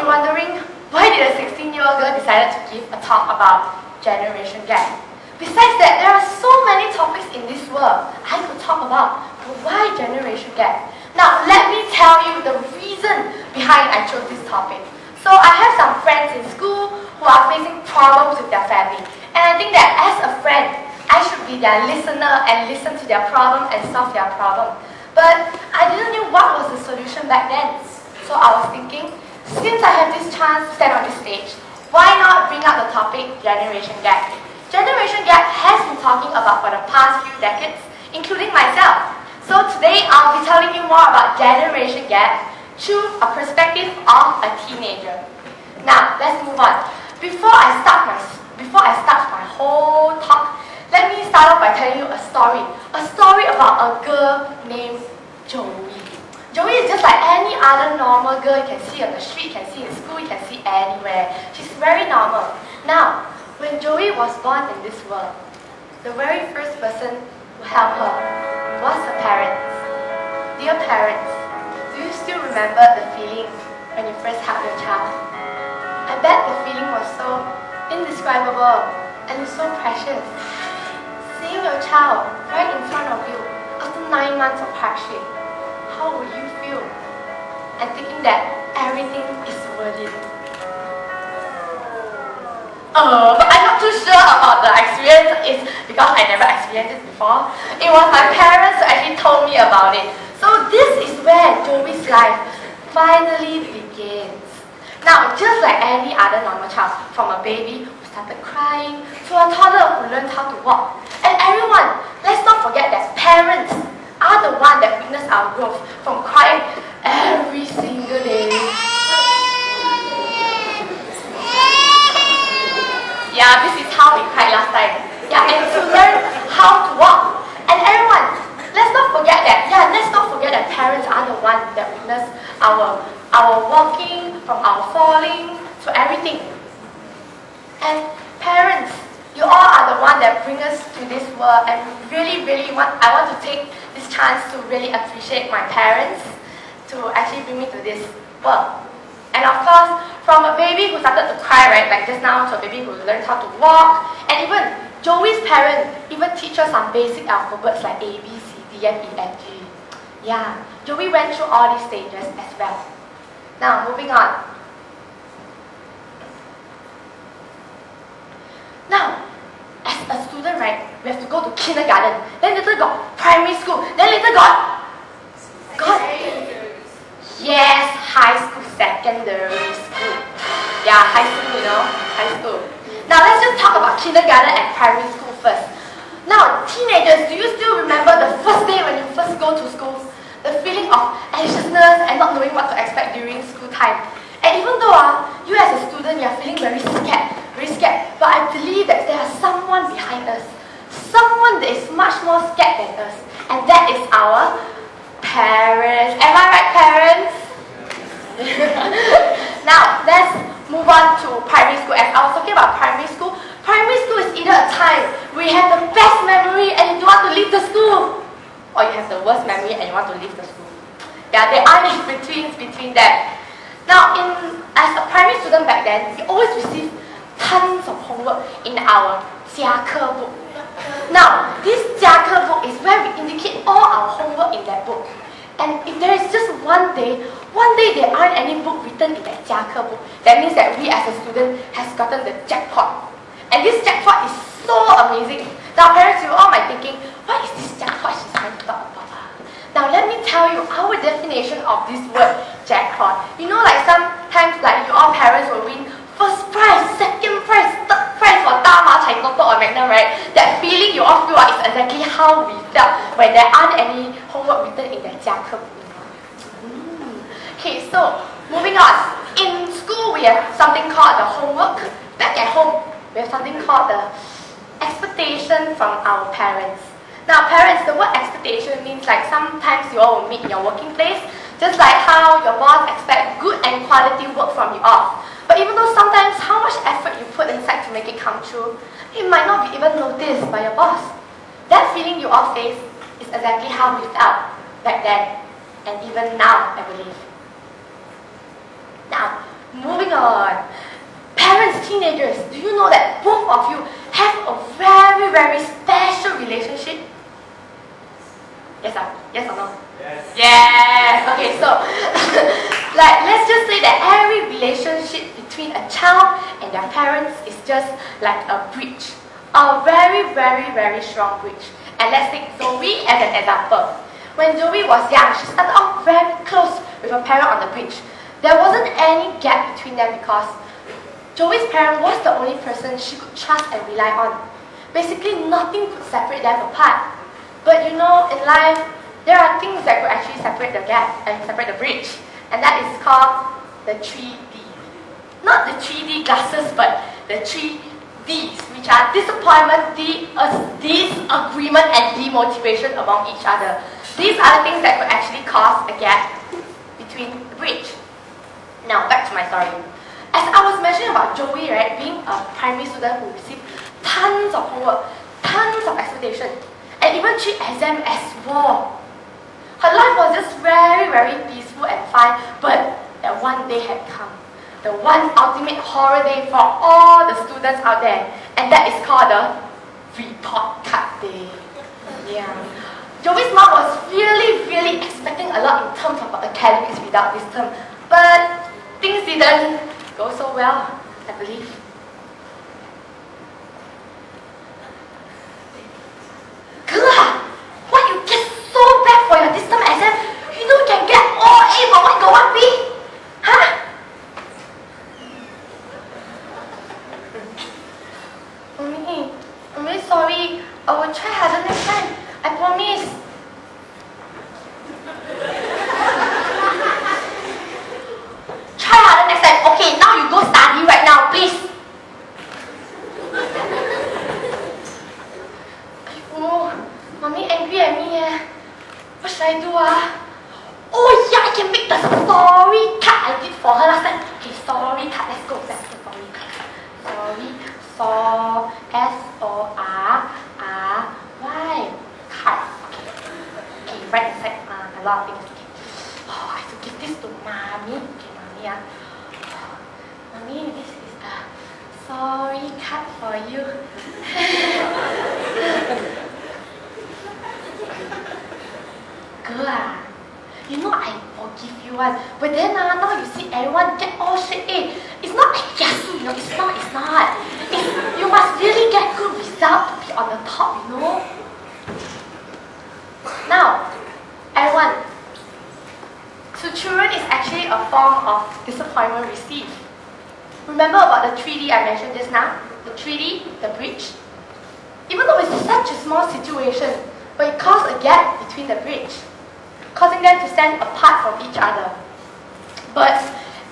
be wondering, why did a 16-year-old girl decide to give a talk about generation gap? Besides that, there are so many topics in this world I could talk about, but why generation gap? Now, let me tell you the reason behind I chose this topic. So, I have some friends in school who are facing problems with their family, and I think that as a friend, I should be their listener and listen to their problem and solve their problem. But I didn't know what was the solution back then. So I was thinking, since I have this chance to stand on this stage, why not bring up the topic generation gap? Generation gap has been talking about for the past few decades, including myself. So today I'll be telling you more about generation gap through a perspective of a teenager. Now, let's move on. Before I start my whole talk, let me start off by telling you a story about a girl named Joey. Joey is just like any other normal girl you can see on the street, you can see in school, you can see anywhere. She's very normal. Now, when Joey was born in this world, the very first person who helped her was her parents. Dear parents, do you still remember the feeling when you first held your child? I bet the feeling was so indescribable and so precious. Seeing your child right in front of you after 9 months of hardship, how would you feel? And thinking that everything is worth it. But I'm not too sure about the experience. It's because I never experienced it before. It was my parents who actually told me about it. So this is where Joey's life finally begins. Now, just like any other normal child, from a baby who started crying to a toddler who learned how to walk. And everyone, let's not forget that parents are the one that witness our growth from crying every single day. Yeah, this is how we cried last time. Yeah, and to learn how to walk. And everyone, let's not forget that parents are the one that witness our walking, from our falling, to everything. And parents, you all are the one that bring us to this world, and I want to take this chance to really appreciate my parents to actually bring me to this world. And of course, from a baby who started to cry, right, like just now, to a baby who learned how to walk, and even Joey's parents even teach us some basic alphabets like A, B, C, D, F, E, F, G. Yeah, Joey went through all these stages as well. Now, moving on. Now, as a student, right, we have to go to kindergarten, then later got primary school, then later got yes, high school, secondary school. Yeah, high school, high school. Now let's just talk about kindergarten and primary school first. Now, teenagers, do you still remember the first day when you first go to school? The feeling of anxiousness and not knowing what to expect during school time. And even though you as a student, you are feeling very scared, but I believe that there is someone behind us. Someone that is much more scared than us. And that is our parents. Am I right, parents? Now, let's move on to primary school. As I was talking about primary school is either a time where you have the best memory and you don't want to leave the school, or you have the worst memory and you want to leave the school. Yeah, there are between them. Now, as a primary student back then, we always receive tons of homework in our 家课 book. Now, this 家课 book is where we indicate all our homework in that book. And if there is just one day there aren't any book written in that 家课 book, that means that we as a student has gotten the jackpot. And this jackpot is so amazing. Now, parents, you all might thinking, what is this jackpot she's trying to talk about? Now, let me tell you our definition of this word jackpot. You know, like sometimes, like you all parents will win first prize, second prize, third prize for 大马彩 Toto or Magnum, right? That feeling you all feel is exactly how we felt when there aren't any homework written in that 家课 book. Okay, so moving on. In school, we have something called the homework. Back at home, we have something called the expectation from our parents. Now, parents, the word expectation means like sometimes you all will meet in your working place, just like how your boss expects good and quality work from you all. But even though sometimes how much effort you put inside to make it come true, it might not be even noticed by your boss. That feeling you all face is exactly how we felt back then, and even now, I believe. Now, Moving on. Parents, teenagers, do you know that both of you have a very, very special relationship? Yes or no? Yes. Yes. Okay, so like let's just say that every relationship between a child and their parents is just like a bridge. A very, very, very strong bridge. And let's take Zoe as an example. When Zoe was young, she started off very close with her parent on the bridge. There wasn't any gap between them because Zoe's parent was the only person she could trust and rely on. Basically, nothing could separate them apart. But you know, in life, there are things that could actually separate the gap and separate the bridge. And that is called the 3D. Not the 3D glasses, but the 3Ds, which are disappointment, disagreement, and demotivation among each other. These are the things that could actually cause a gap between the bridge. Now, back to my story. As I was mentioning about Joey, right, being a primary student who received tons of homework, tons of expectation, and even treat exam as war. Her life was just very, very peaceful and fine, but that one day had come. The one ultimate horror day for all the students out there, and that is called the report card day. Yeah. Joey's mom was really, really expecting a lot in terms of academics without this term, but things didn't go so well, I believe. Gula, what, you get so bad for your this term exam? You know you can get all A but why got 1B? Huh? Mommy, I'm really sorry. I will try harder next time. I promise. Try harder next time. Okay, now you go study right now, please. Oh, Mommy angry at me eh. What should I do Oh yeah, I can make the sorry card I did for her last time. Okay, sorry card, let's go sorry card. S-O-R-R-Y card. Okay, right inside a lot of things. Okay. Oh, I have to give this to Mommy. Okay, Mommy Mommy, this is the sorry card for you. Girl you know I forgive you one, but then now you see everyone get all straight A. It's not like Yasu, you know, it's not. You must really get good result to be on the top, you know. Now, everyone, to children is actually a form of disappointment received. Remember about the 3D I mentioned just now? The 3D, the bridge? Even though it's such a small situation, but it caused a gap between the bridge, causing them to stand apart from each other. But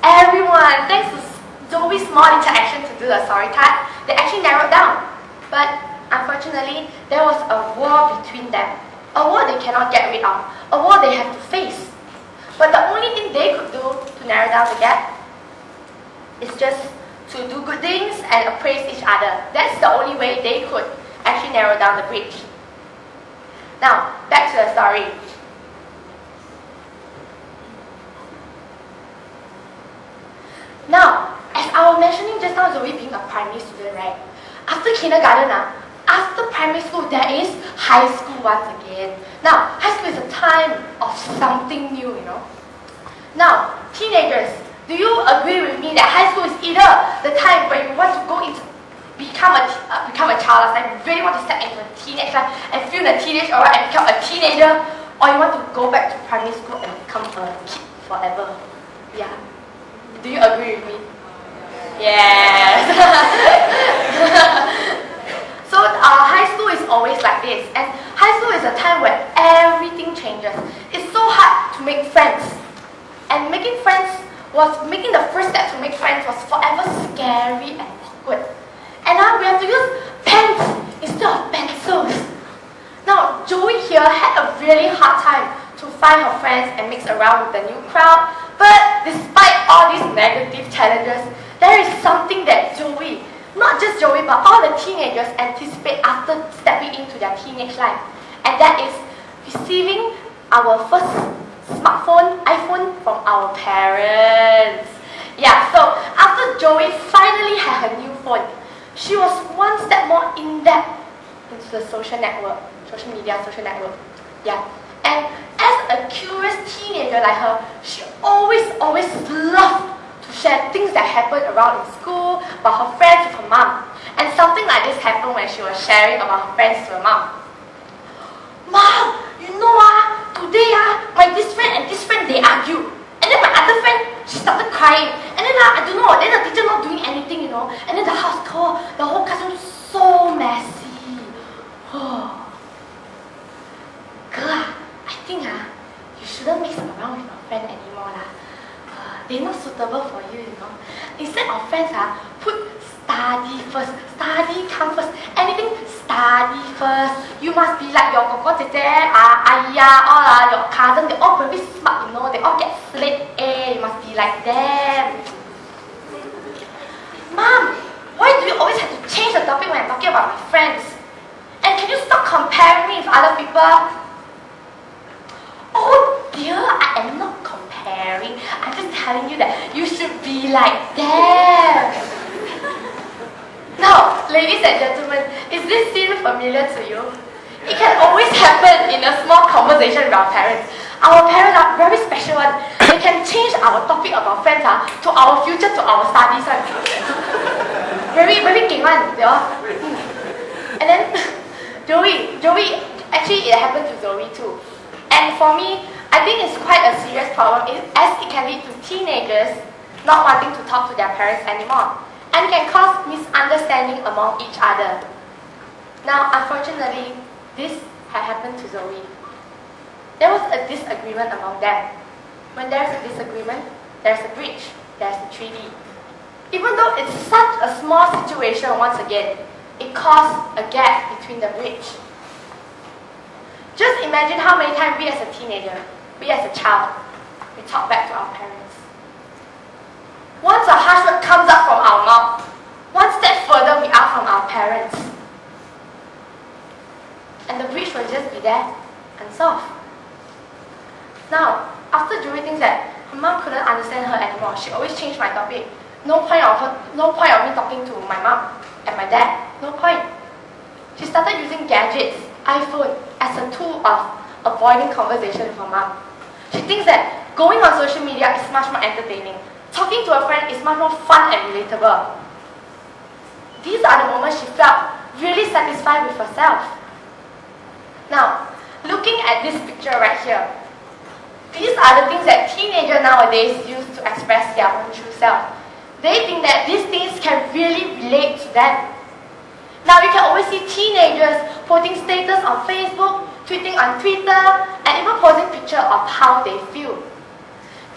everyone, thanks to Zoe's small interaction to do the sorry card, they actually narrowed down. But unfortunately, there was a war between them. A war they cannot get rid of. A war they have to face. But the only thing they could do to narrow down the gap is just to do good things and appraise each other. That's the only way they could actually narrow down the bridge. Now, back to the story. Now, as I was mentioning just now, Zoe being a primary student, right? After kindergarten, after primary school, there is high school once again. Now, high school is a time of something new, you know. Now, teenagers, do you agree with me that high school is either the time where you want to go into become a child last time, you really want to step into a teenage life and feel the teenage aura and become a teenager, or you want to go back to primary school and become a kid forever? Yeah. Do you agree with me? Yes. So high school is always like this, and high school is a time where everything changes. It's so hard to make friends, and making the first step to make friends was forever scary and awkward. And now we have to use pens instead of pencils. Now Joey here had a really hard time to find her friends and mix around with the new crowd. But despite all these negative challenges, there is something that Joey, not just Joey, but all the teenagers anticipate after stepping into their teenage life. And that is receiving our first smartphone, iPhone, from our parents. Yeah, so after Joey finally had her new phone, she was one step more in-depth into the social media social network. Yeah. And as a curious teenager like her, she always loved to share things that happened around in school, about her friends with her mom. And something like this happened when she was sharing about her friends to her mom. Mom, you know today this friend and this friend, they argued. And then my other friend, she started crying. And then I don't know, then the teacher not doing anything, And then the whole classroom so messy. Girl, I think you shouldn't mix around with your friend anymore lah. They're not suitable for you, Instead of friends, put study first. Study come first. Anything, study first. You must be like your koko, tete, ayah, all your cousin. They all very smart, They all get slate A. You must be like them. Mom, why do you always have to change the topic when I'm talking about my friends? And can you stop comparing me with other people? Oh dear, I am not comparing. I'm just telling you that you should be like them. Now, ladies and gentlemen, is this scene familiar to you? It can always happen in a small conversation with our parents. Our parents are very special one. They can change our topic about friends to our future, to our studies one. Very king one, they all. And then Joey, actually it happened to Zoe too. And for me, I think it's quite a serious problem as it can lead to teenagers not wanting to talk to their parents anymore and can cause misunderstanding among each other. Now, unfortunately, this had happened to Zoe. There was a disagreement among them. When there's a disagreement, there's a breach, there's a treaty. Even though it's such a small situation once again, it caused a gap between the breach. Just imagine how many times we as a teenager, we as a child, we talk back to our parents. Once a harsh word comes up from our mouth, one step further we are from our parents. And the breach will just be there, unsolved. Now, after Joey thinks that her mom couldn't understand her anymore, she always changed my topic. No point of me talking to my mom and my dad. No point. She started using gadgets, iPhone, as a tool of avoiding conversation with her mom. She thinks that going on social media is much more entertaining. Talking to a friend is much more fun and relatable. These are the moments she felt really satisfied with herself. Now, looking at this picture right here, these are the things that teenagers nowadays use to express their own true self. They think that these things can really relate to them. Now you can always see teenagers posting status on Facebook, tweeting on Twitter, and even posting pictures of how they feel.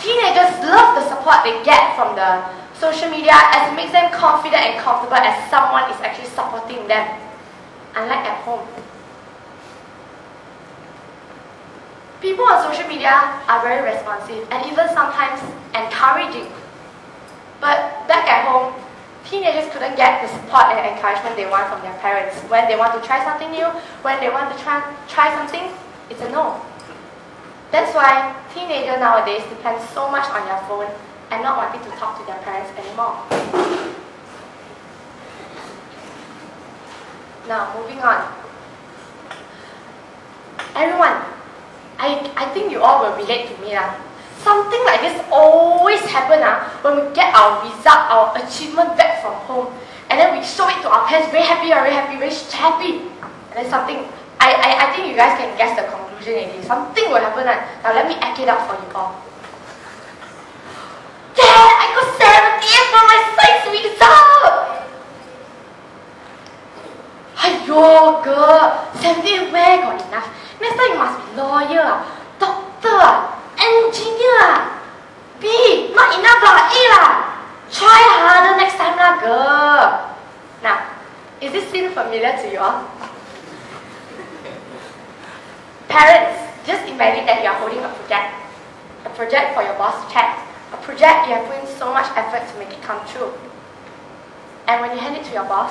Teenagers love the support they get from the social media as it makes them confident and comfortable as someone is actually supporting them, unlike at home. People on social media are very responsive and even sometimes encouraging. But back at home, teenagers couldn't get the support and encouragement they want from their parents. When they want to try something new, when they want to try something, it's a no. That's why teenagers nowadays depend so much on their phone and not wanting to talk to their parents anymore. Now, moving on. Everyone, I think you all will relate to me. Something like this always happens when we get our result, our achievement back from home. And then we show it to our parents, very happy, very happy. And then something, I think you guys can guess the conclusion already. Something will happen. Now let me act it out for you all. Dad, I got 78 for my science result! Aiyo, girl, 78 where got enough? Next time you must be lawyer, doctor, engineer. B, not enough lah, A lah. Try harder next time lah, girl. Now, is this scene familiar to you all? Parents, just imagine that you are holding a project for your boss to check, a project you have put in so much effort to make it come true. And when you hand it to your boss,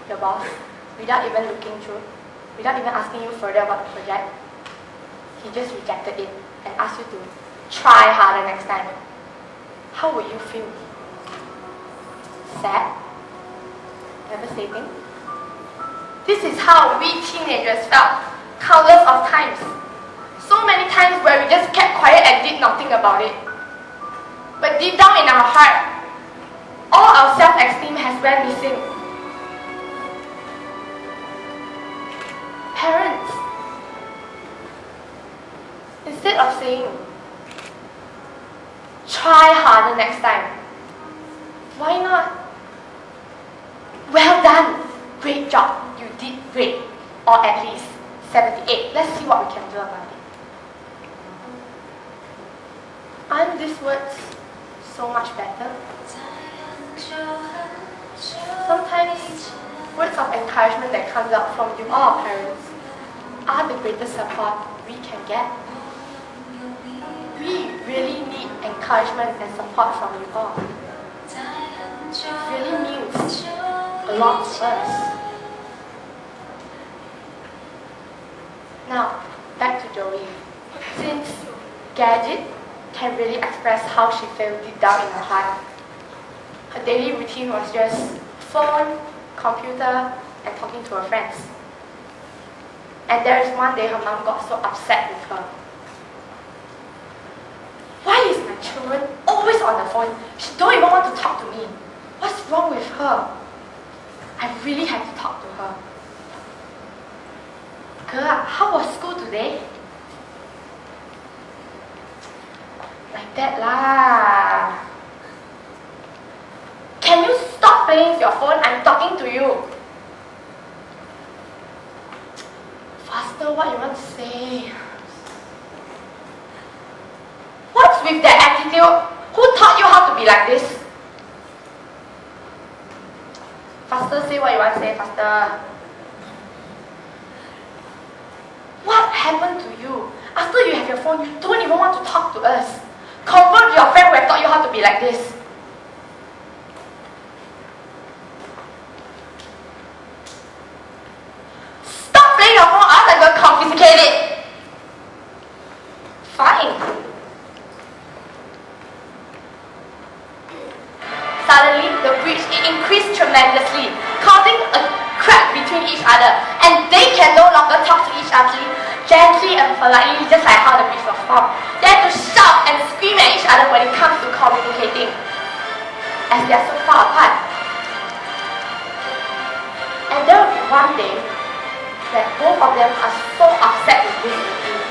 without even looking through, without even asking you further about the project, he just rejected it and asked you to try harder next time. how would you feel? Sad? Devastating? This is how we teenagers felt countless of times. So many times where we just kept quiet and did nothing about it. But deep down in our heart, all our self-esteem has went missing. Parents, instead of saying, try harder next time, why not? Well done, great job, you did great, or at least 78. Let's see what we can do about it. Aren't these words so much better? Sometimes words of encouragement that comes out from you, our parents, are the greatest support we can get. We really need encouragement and support from you all. It really means a lot to us. Now, back to Joey. Since Gadget can really express how she felt deep down in her heart, her daily routine was just phone, computer, and talking to her friends. And there is one day her mom got so upset with her. Why is my children always on the phone? She don't even want to talk to me. What's wrong with her? I really had to talk to her. Girl, how was school today? Like that lah. Can you stop playing with your phone? I'm talking to you. Faster, what you want to say? What's with that attitude? Who taught you how to be like this? Faster, say what you want to say, faster. What happened to you? After you have your phone, you don't even want to talk to us. Confirm your friend who have taught you how to be like this. Stop playing your phone, else I'm going to confiscate it. Fine. Suddenly, the breach increased tremendously, causing a crack between each other, and they can no longer talk to each other gently and politely, just like how the breach was formed. They have to shout and scream at each other when it comes to communicating, as they are so far apart. And there will be one day that both of them are so upset with this routine,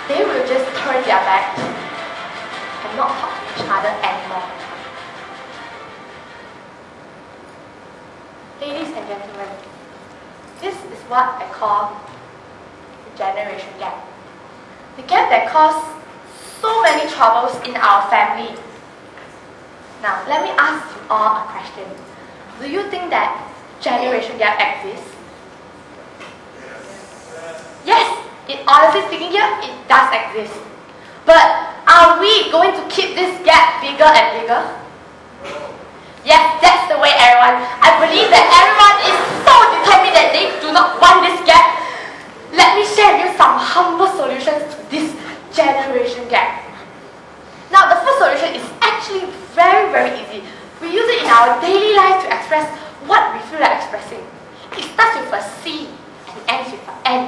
they will just turn their back and not talk to each other anymore. Ladies and gentlemen, this is what I call the generation gap. The gap that caused so many troubles in our family. Now, let me ask you all a question. Do you think that generation gap exists? Yes, honestly speaking here, it does exist. But are we going to keep this gap bigger and bigger? Yes, that's the way, everyone. I believe that everyone is so determined that they do not want this gap. Let me share with you some humble solutions to this generation gap. Now, the first solution is actually very, very easy. We use it in our daily life to express what we feel like expressing. It starts with a C and ends with an N.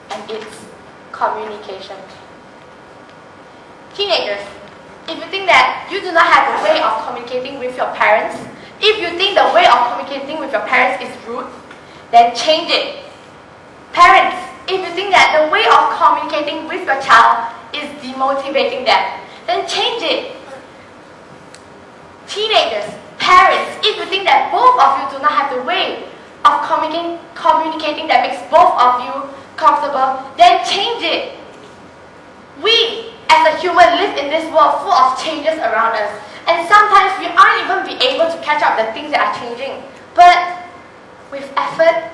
And it's communication. Teenagers, if you think that you do not have a way of communicating with your parents, if you think the way of communicating with your parents is rude, then change it. Parents, if you think that the way of communicating with your child is demotivating them, then change it. Teenagers, parents, if you think that both of you do not have the way of communicating that makes both of you comfortable, then change it. We, as a human, live in this world full of changes around us, and sometimes we aren't even be able to catch up the things that are changing. But with effort,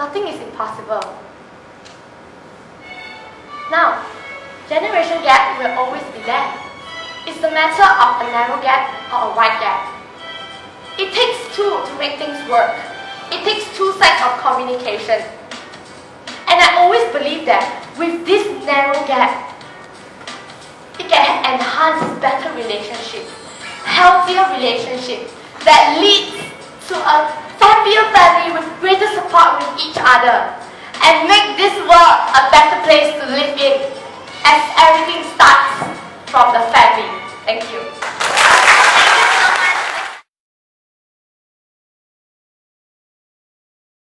nothing is impossible. Now, generation gap will always be there. It's a matter of a narrow gap or a wide gap. It takes two to make things work. It takes two sides of communication. And I always believe that with this narrow gap, it can enhance enhance better relationships, healthier relationships that leads to a happier family with greater support with each other, and make this world a better place to live in, as everything starts from the family.